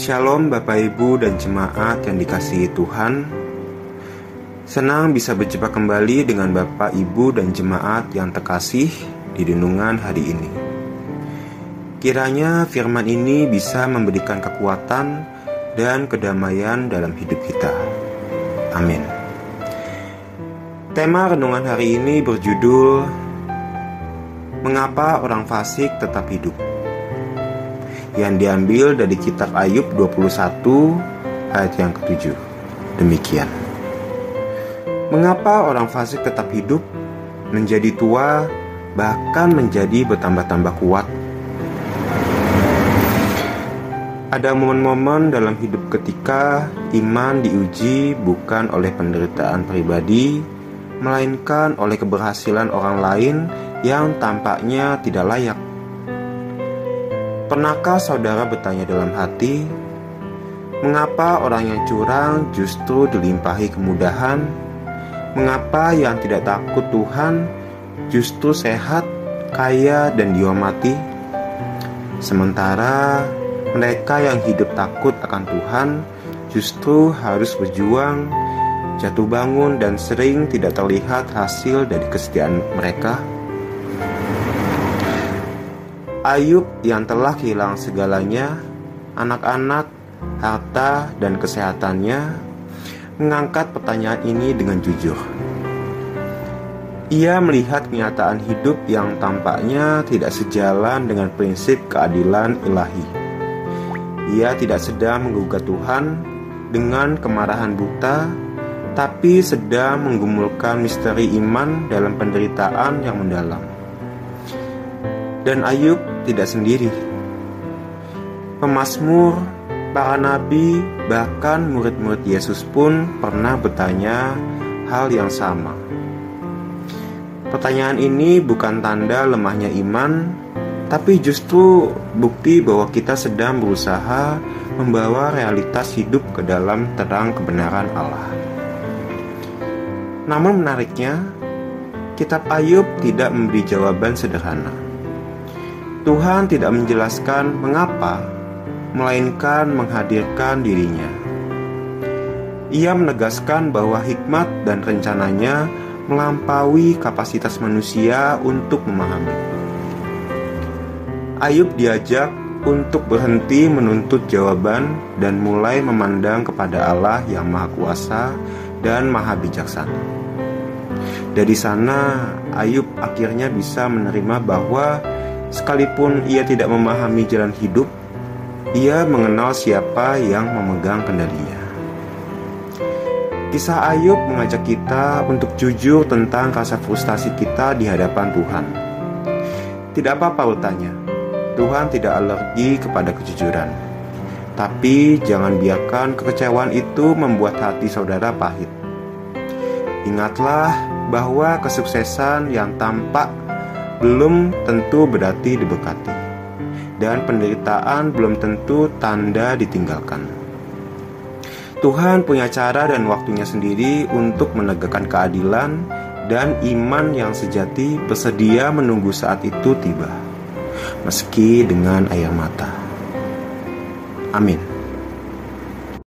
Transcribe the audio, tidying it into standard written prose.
Shalom Bapak Ibu dan jemaat yang dikasihi Tuhan. Senang bisa berjumpa kembali dengan Bapak Ibu dan jemaat yang terkasih di renungan hari ini. Kiranya firman ini bisa memberikan kekuatan dan kedamaian dalam hidup kita. Amin. Tema renungan hari ini berjudul Mengapa Orang Fasik Tetap Hidup, yang diambil dari kitab Ayub 21 ayat yang ke-7. Demikian. Mengapa orang fasik tetap hidup, menjadi tua, bahkan menjadi bertambah-tambah kuat? Ada momen-momen dalam hidup ketika iman diuji bukan oleh penderitaan pribadi, melainkan oleh keberhasilan orang lain yang tampaknya tidak layak. Pernahkah saudara bertanya dalam hati, mengapa orang yang curang justru dilimpahi kemudahan? Mengapa yang tidak takut Tuhan justru sehat, kaya, dan dihormati? Sementara mereka yang hidup takut akan Tuhan justru harus berjuang, jatuh bangun, dan sering tidak terlihat hasil dari kesetiaan mereka. Ayub yang telah kehilangan segalanya, anak-anak, harta, dan kesehatannya, mengangkat pertanyaan ini dengan jujur. Ia melihat kenyataan hidup yang tampaknya tidak sejalan dengan prinsip keadilan ilahi. Ia tidak sedang menggugat Tuhan dengan kemarahan buta, tapi sedang menggumulkan misteri iman dalam penderitaan yang mendalam. Dan Ayub tidak sendiri. Pemazmur, para nabi, bahkan murid-murid Yesus pun pernah bertanya hal yang sama. Pertanyaan ini bukan tanda lemahnya iman, tapi justru bukti bahwa kita sedang berusaha membawa realitas hidup ke dalam terang kebenaran Allah. Namun menariknya, kitab Ayub tidak memberi jawaban sederhana. Tuhan tidak menjelaskan mengapa, melainkan menghadirkan dirinya. Ia menegaskan bahwa hikmat dan rencananya melampaui kapasitas manusia untuk memahami. Ayub diajak untuk berhenti menuntut jawaban dan mulai memandang kepada Allah yang Maha Kuasa dan Maha Bijaksana. Dari sana, Ayub akhirnya bisa menerima bahwa sekalipun ia tidak memahami jalan hidup, ia mengenal siapa yang memegang kendalinya. Kisah Ayub mengajak kita untuk jujur tentang rasa frustasi kita di hadapan Tuhan. Tidak apa-apa bertanya, Tuhan tidak alergi kepada kejujuran. Tapi jangan biarkan kekecewaan itu membuat hati saudara pahit. Ingatlah bahwa kesuksesan yang tampak belum tentu berarti diberkati, dan penderitaan belum tentu tanda ditinggalkan. Tuhan punya cara dan waktunya sendiri untuk menegakkan keadilan, dan iman yang sejati bersedia menunggu saat itu tiba, meski dengan air mata. Amin.